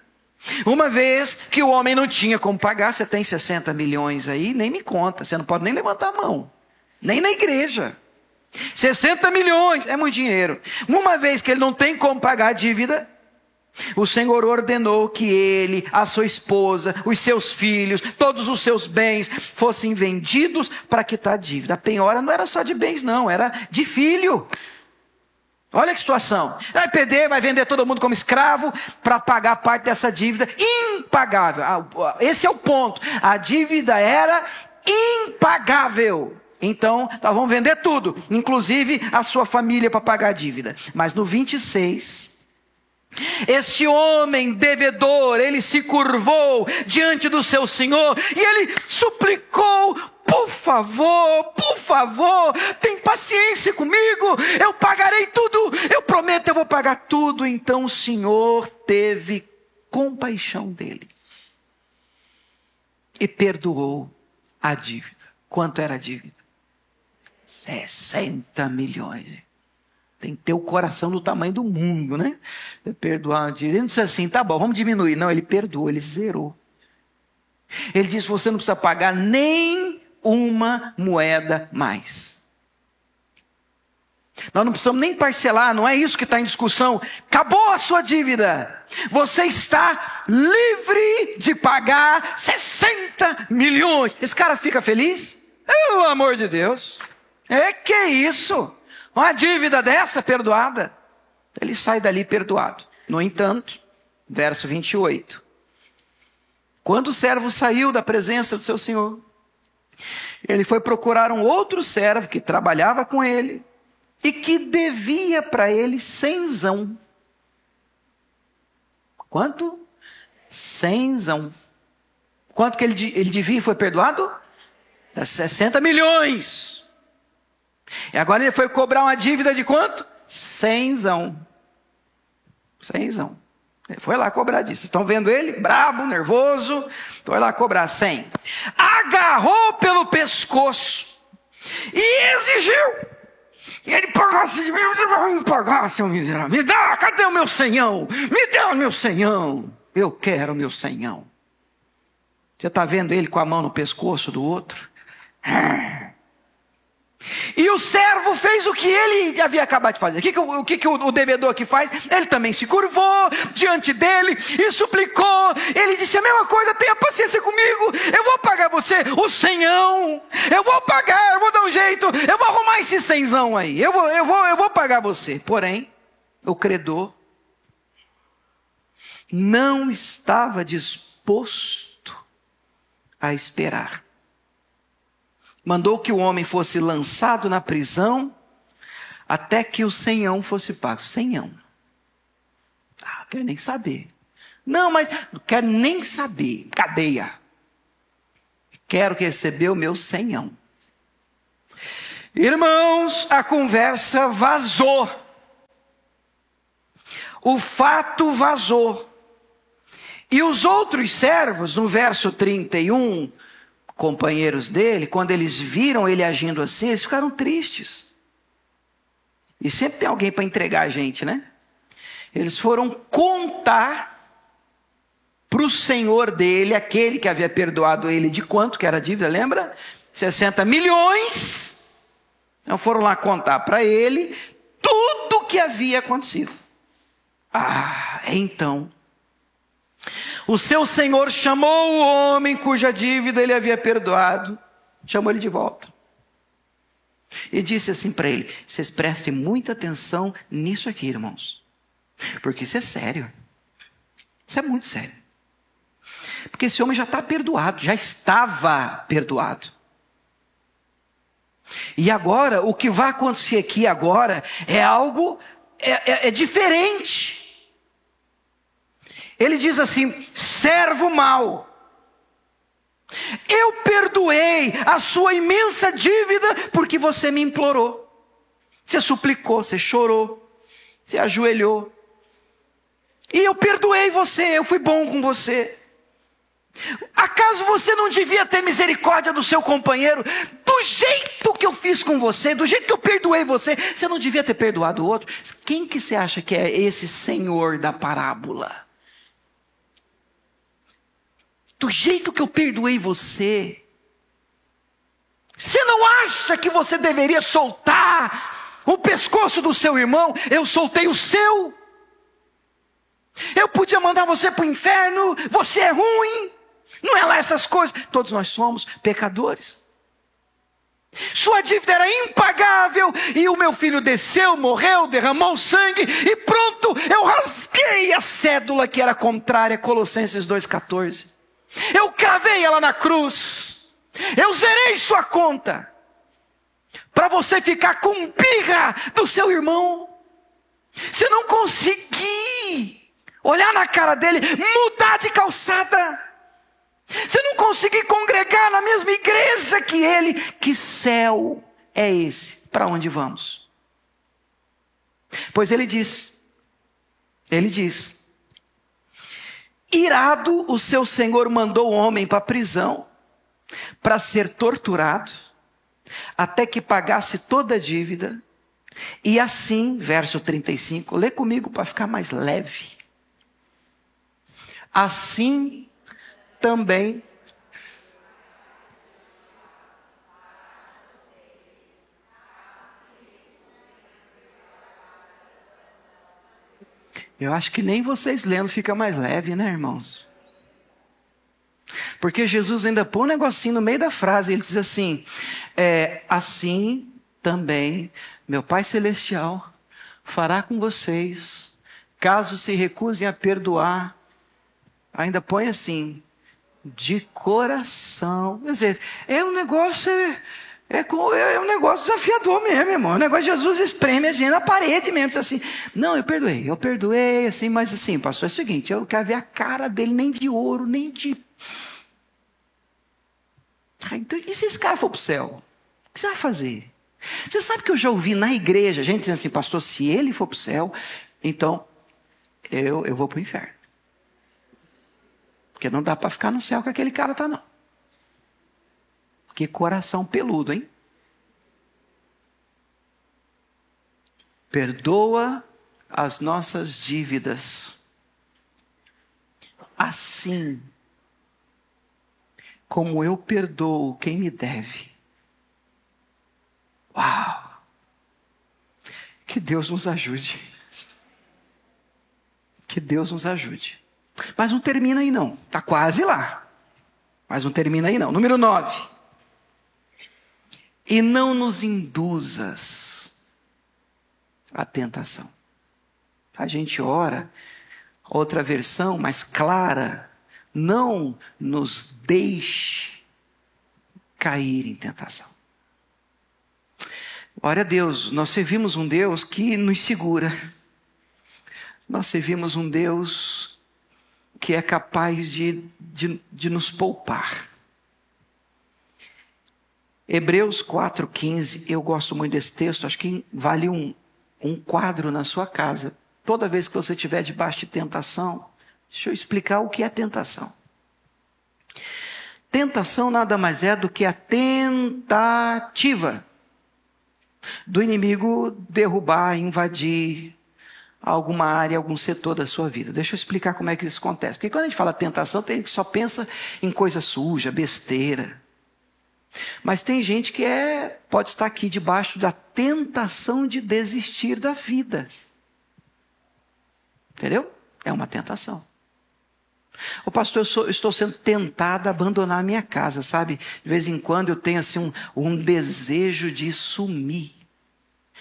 Uma vez que o homem não tinha como pagar, você tem 60 milhões aí, nem me conta. Você não pode nem levantar a mão. Nem na igreja. 60 milhões, é muito dinheiro. Uma vez que ele não tem como pagar a dívida, o Senhor ordenou que ele, a sua esposa, os seus filhos, todos os seus bens fossem vendidos para quitar a dívida. A penhora não era só de bens não, era de filho. Olha que situação. Vai perder, vai vender todo mundo como escravo para pagar parte dessa dívida impagável. Esse é o ponto. A dívida era impagável. Então, nós vamos vender tudo, inclusive a sua família para pagar a dívida. Mas no 26, este homem devedor, ele se curvou diante do seu senhor e ele suplicou: por favor, tem paciência comigo, eu pagarei tudo, eu prometo, eu vou pagar tudo. Então o Senhor teve compaixão dele e perdoou a dívida. Quanto era a dívida? 60 milhões. Tem que ter o coração do tamanho do mundo, né? Perdoar uma dívida. Ele não disse assim, tá bom, vamos diminuir. Não, ele perdoou, ele zerou. Ele disse, você não precisa pagar nem uma moeda mais. Nós não precisamos nem parcelar, não é isso que está em discussão. Acabou a sua dívida. Você está livre de pagar 60 milhões. Esse cara fica feliz? Pelo amor de Deus. Que isso? Uma dívida dessa perdoada? Ele sai dali perdoado. No entanto, verso 28. Quando o servo saiu da presença do seu senhor, ele foi procurar um outro servo que trabalhava com ele e que devia para ele 100zão. Quanto? 100zão. Quanto que ele devia e foi perdoado? 60 milhões. E agora ele foi cobrar uma dívida de quanto? 100zão. 100zão. Ele foi lá cobrar disso. Vocês estão vendo ele? Brabo, nervoso. Foi lá cobrar 100. Agarrou pelo pescoço e exigiu. E ele pagasse de mim. Me pagasse, seu miserável. Me dá, cadê o meu senhão? Me dê o meu senhão. Eu quero o meu senhão. Você está vendo ele com a mão no pescoço do outro? E o servo fez o que ele havia acabado de fazer. O que o devedor aqui faz? Ele também se curvou diante dele e suplicou. Ele disse a mesma coisa: tenha paciência comigo, eu vou pagar você o 100ão. Eu vou pagar, eu vou dar um jeito, eu vou arrumar esse 100zão aí. Eu vou pagar você. Porém, o credor não estava disposto a esperar. Mandou que o homem fosse lançado na prisão até que o 100ão fosse pago. 100ão. Não quero nem saber. Não, mas não quero nem saber. Cadeia. Quero que receber o meu 100ão. Irmãos, a conversa vazou. O fato vazou. E os outros servos, no verso 31, companheiros dele, quando eles viram ele agindo assim, eles ficaram tristes. E sempre tem alguém para entregar a gente, né? Eles foram contar para o senhor dele, aquele que havia perdoado ele de quanto que era a dívida, lembra? 60 milhões. Então foram lá contar para ele tudo o que havia acontecido. Então o seu senhor chamou o homem cuja dívida ele havia perdoado, chamou ele de volta. e disse assim para ele: vocês prestem muita atenção nisso aqui, irmãos, porque isso é sério, isso é muito sério, porque esse homem já está perdoado, já estava perdoado, e agora, o que vai acontecer aqui agora, é algo, é diferente. Ele diz assim: servo mau, eu perdoei a sua imensa dívida, porque você me implorou, você suplicou, você chorou, você ajoelhou, e eu perdoei você, eu fui bom com você. Acaso você não devia ter misericórdia do seu companheiro, do jeito que eu fiz com você, do jeito que eu perdoei você? Você não devia ter perdoado o outro? Quem que você acha que é esse Senhor da parábola? Do jeito que eu perdoei você, você não acha que você deveria soltar o pescoço do seu irmão? Eu soltei o seu. Eu podia mandar você para o inferno, você é ruim. Não é lá essas coisas. Todos nós somos pecadores. Sua dívida era impagável, e o meu filho desceu, morreu, derramou sangue, e pronto, eu rasguei a cédula que era contrária, Colossenses 2,14. Eu cravei ela na cruz, eu zerei sua conta, para você ficar com birra do seu irmão. Você não conseguir olhar na cara dele, mudar de calçada. Você não conseguir congregar na mesma igreja que ele. Que céu é esse? Para onde vamos? Pois ele diz, irado, o seu senhor mandou o homem para a prisão, para ser torturado, até que pagasse toda a dívida. E assim, verso 35, lê comigo para ficar mais leve. Assim também eu acho que nem vocês lendo fica mais leve, né, irmãos? Porque Jesus ainda põe um negocinho no meio da frase. Ele diz assim: assim também meu Pai Celestial fará com vocês, caso se recusem a perdoar. Ainda põe assim: de coração. Quer dizer, é um negócio desafiador mesmo, irmão. O negócio de Jesus espreme a gente na parede mesmo. Diz assim: não, eu perdoei, assim, mas assim, pastor, é o seguinte, eu não quero ver a cara dele nem de ouro, nem de... Então, e se esse cara for para o céu? O que você vai fazer? Você sabe que eu já ouvi na igreja gente dizendo assim: pastor, se ele for para o céu, então eu vou para o inferno. Porque não dá para ficar no céu que aquele cara está, não. Que coração peludo, hein? Perdoa as nossas dívidas, assim como eu perdoo quem me deve. Uau! Que Deus nos ajude. Que Deus nos ajude. Mas não termina aí não, está quase lá. Mas não termina aí não. Número 9. E não nos induzas à tentação. A gente ora, outra versão mais clara: não nos deixe cair em tentação. Glória a Deus, nós servimos um Deus que nos segura. Nós servimos um Deus que é capaz de nos poupar. Hebreus 4,15, eu gosto muito desse texto, acho que vale um quadro na sua casa. Toda vez que você estiver debaixo de tentação, deixa eu explicar o que é tentação. Tentação nada mais é do que a tentativa do inimigo derrubar, invadir alguma área, algum setor da sua vida. Deixa eu explicar como é que isso acontece. Porque quando a gente fala tentação, tem gente que só pensa em coisa suja, besteira. Mas tem gente que pode estar aqui debaixo da tentação de desistir da vida. Entendeu? É uma tentação. O pastor, eu estou sendo tentado a abandonar a minha casa, sabe? De vez em quando eu tenho assim um desejo de sumir.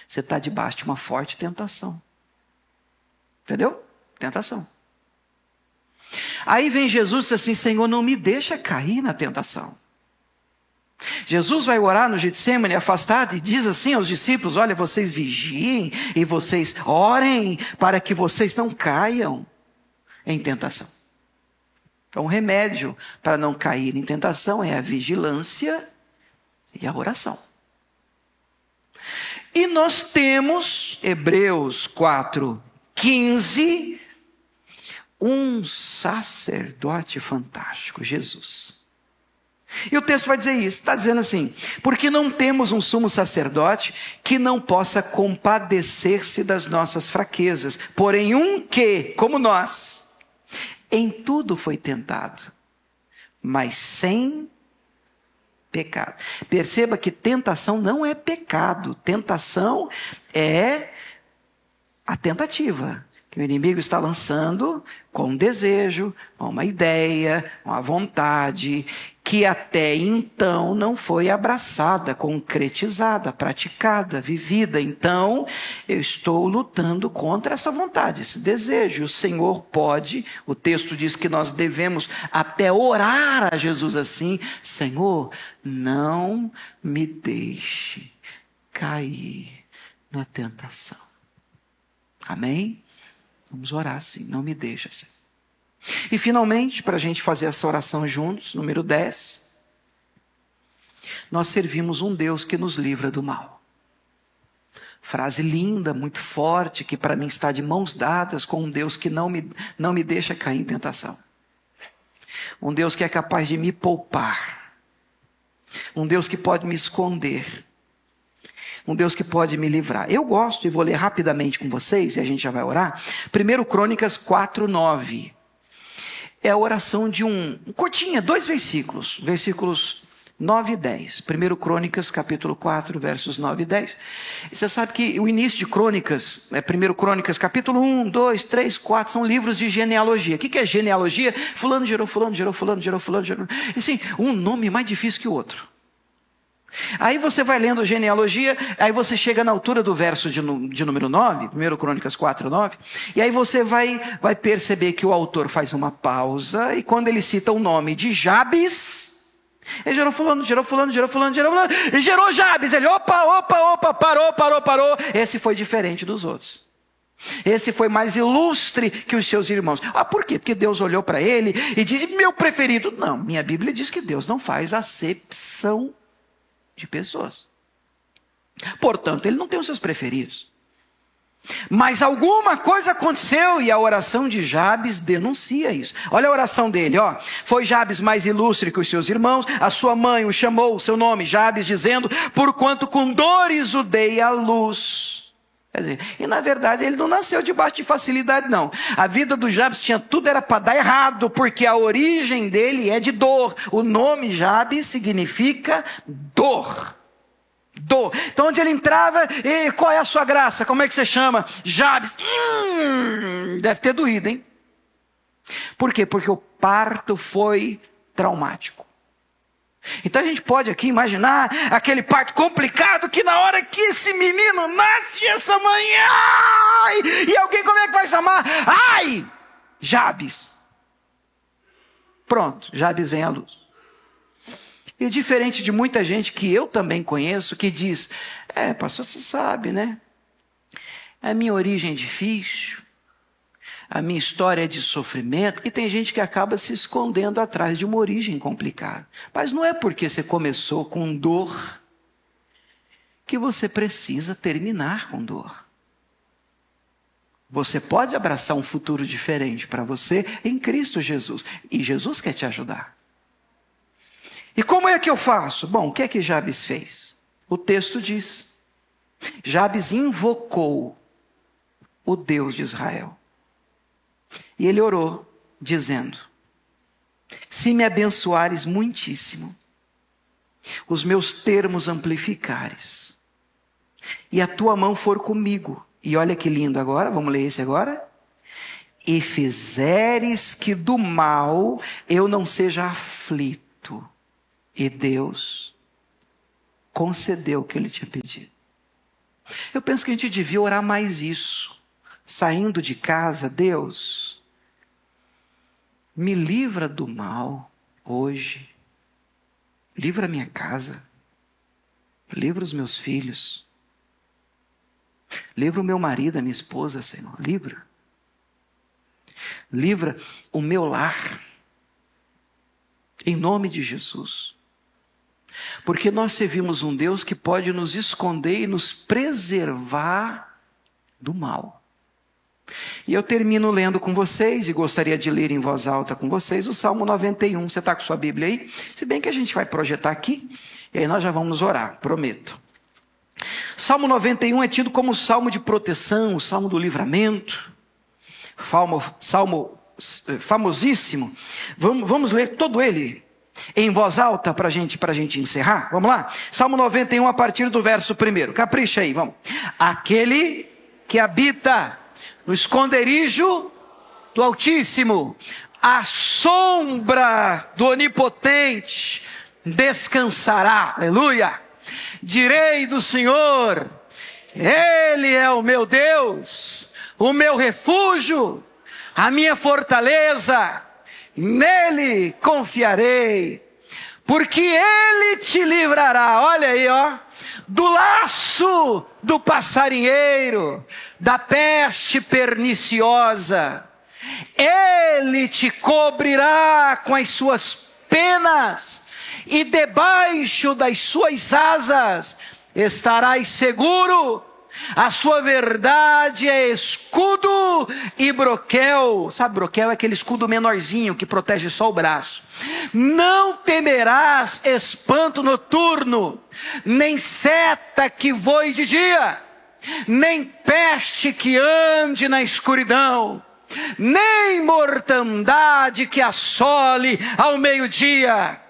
Você está debaixo de uma forte tentação. Entendeu? Tentação. Aí vem Jesus e diz assim: Senhor, não me deixa cair na tentação. Jesus vai orar no Getsemane afastado e diz assim aos discípulos: olha, vocês vigiem e vocês orem para que vocês não caiam em tentação. Então, o remédio para não cair em tentação é a vigilância e a oração. E nós temos, Hebreus 4:15, um sacerdote fantástico, Jesus. E o texto vai dizer isso, está dizendo assim: porque não temos um sumo sacerdote que não possa compadecer-se das nossas fraquezas, porém um que, como nós, em tudo foi tentado, mas sem pecado. Perceba que tentação não é pecado, tentação é a tentativa que o inimigo está lançando com um desejo, com uma ideia, uma vontade, que até então não foi abraçada, concretizada, praticada, vivida. Então, eu estou lutando contra essa vontade, esse desejo. O Senhor pode, o texto diz que nós devemos até orar a Jesus assim: Senhor, não me deixe cair na tentação. Amém? Vamos orar assim, não me deixa assim. E finalmente, para a gente fazer essa oração juntos, número 10, nós servimos um Deus que nos livra do mal. Frase linda, muito forte, que para mim está de mãos dadas com um Deus que não me deixa cair em tentação. Um Deus que é capaz de me poupar. Um Deus que pode me esconder. Um Deus que pode me livrar. Eu gosto, e vou ler rapidamente com vocês, e a gente já vai orar. 1 Crônicas 4:9. É a oração de curtinha, 2 versículos. Versículos 9 e 10. 1 Crônicas, capítulo 4, versos 9 e 10. E você sabe que o início de Crônicas, 1 Crônicas, capítulo 1, 2, 3, 4, são livros de genealogia. O que é genealogia? Fulano gerou fulano, gerou fulano, gerou fulano, gerou... E assim, um nome mais difícil que o outro. Aí você vai lendo genealogia, aí você chega na altura do verso de número 9, 1 Crônicas 4, 9, e aí você vai perceber que o autor faz uma pausa, e quando ele cita o nome de Jabes, ele gerou fulano, gerou fulano, gerou fulano, gerou fulano, e gerou Jabes. Ele, opa, parou. Esse foi diferente dos outros. Esse foi mais ilustre que os seus irmãos. Por quê? Porque Deus olhou para ele e disse: meu preferido. Não, minha Bíblia diz que Deus não faz acepção de pessoas. Portanto, ele não tem os seus preferidos. Mas alguma coisa aconteceu e a oração de Jabes denuncia isso. Olha a oração dele, ó. Foi Jabes mais ilustre que os seus irmãos, a sua mãe o chamou, o seu nome Jabes, dizendo: porquanto com dores o dei à luz. Quer dizer, e na verdade ele não nasceu debaixo de facilidade, não. A vida do Jabes tinha tudo, era para dar errado, porque a origem dele é de dor. O nome Jabes significa dor. Dor. Então onde ele entrava, e qual é a sua graça? Como é que você chama? Jabes. Deve ter doído, hein? Por quê? Porque o parto foi traumático. Então a gente pode aqui imaginar aquele parto complicado, que na hora que esse menino nasce, essa manhã, e alguém como é que vai chamar? Ai! Jabes. Pronto, Jabes vem à luz. E diferente de muita gente que eu também conheço, que diz: pastor, você sabe, né? A minha origem é difícil, a minha história é de sofrimento, e tem gente que acaba se escondendo atrás de uma origem complicada. Mas não é porque você começou com dor que você precisa terminar com dor. Você pode abraçar um futuro diferente para você em Cristo Jesus. E Jesus quer te ajudar. E como é que eu faço? Bom, o que é que Jabes fez? O texto diz: Jabes invocou o Deus de Israel. E ele orou, dizendo: se me abençoares muitíssimo, os meus termos amplificares, e a tua mão for comigo. E olha que lindo agora, vamos ler esse agora. e fizeres que do mal eu não seja aflito. E Deus concedeu o que ele tinha pedido. Eu penso que a gente devia orar mais isso. Saindo de casa, Deus, me livra do mal hoje. Livra a minha casa. Livra os meus filhos. Livra o meu marido, a minha esposa, Senhor. Livra. Livra o meu lar. Em nome de Jesus. Porque nós servimos um Deus que pode nos esconder e nos preservar do mal. E eu termino lendo com vocês, e gostaria de ler em voz alta com vocês, o Salmo 91. Você está com sua Bíblia aí? Se bem que a gente vai projetar aqui, e aí nós já vamos orar, prometo. Salmo 91 é tido como o salmo de proteção, o salmo do livramento, salmo famosíssimo. Vamos ler todo ele em voz alta para a gente encerrar. Vamos lá? Salmo 91 a partir do verso 1. Capricha aí, vamos. Aquele que habita no esconderijo do Altíssimo, à sombra do Onipotente, descansará. Aleluia! Direi do Senhor, Ele é o meu Deus, o meu refúgio, a minha fortaleza, nele confiarei, porque Ele te livrará, olha aí, ó, do laço do passarinheiro, da peste perniciosa. Ele te cobrirá com as suas penas, e debaixo das suas asas estarás seguro. A sua verdade é escudo e broquel. Sabe, broquel é aquele escudo menorzinho que protege só o braço. Não temerás espanto noturno, nem seta que voe de dia, nem peste que ande na escuridão, nem mortandade que assole ao meio-dia.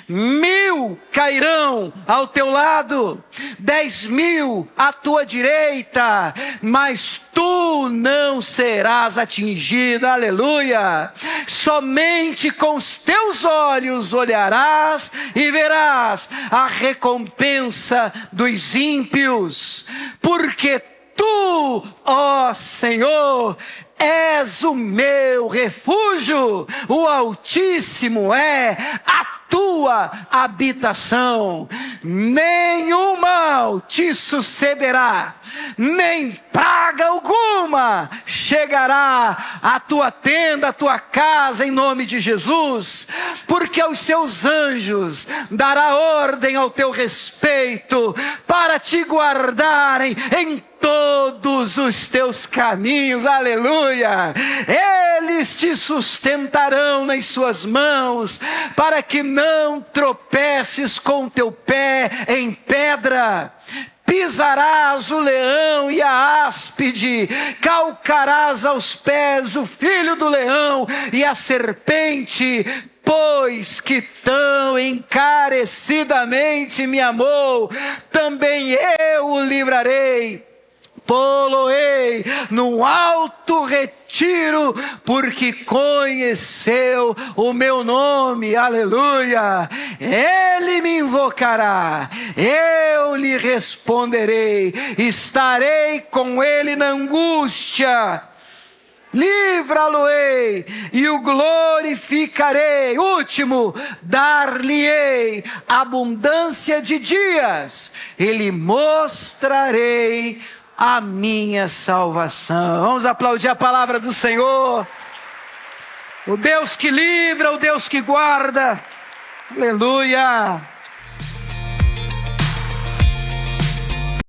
1000 cairão ao teu lado, 10.000 à tua direita, mas tu não serás atingido. Aleluia! Somente com os teus olhos olharás e verás a recompensa dos ímpios, porque tu, ó Senhor, és o meu refúgio, o Altíssimo é a tua habitação. Nenhum mal te sucederá, nem praga alguma chegará à tua tenda, à tua casa, em nome de Jesus, porque aos seus anjos dará ordem ao teu respeito, para te guardarem em todos os teus caminhos. Aleluia! Eles te sustentarão nas suas mãos, para que não tropeces com teu pé em pedra. Pisarás o leão e a áspide, calcarás aos pés o filho do leão e a serpente, pois que tão encarecidamente me amou, também eu o livrarei. Pô-lo-ei num alto retiro, porque conheceu o meu nome. Aleluia! Ele me invocará, eu lhe responderei, estarei com ele na angústia. Livra-lo-ei e o glorificarei. Último, dar-lhe-ei abundância de dias, e lhe mostrarei a minha salvação. Vamos aplaudir a palavra do Senhor. O Deus que livra, o Deus que guarda. Aleluia.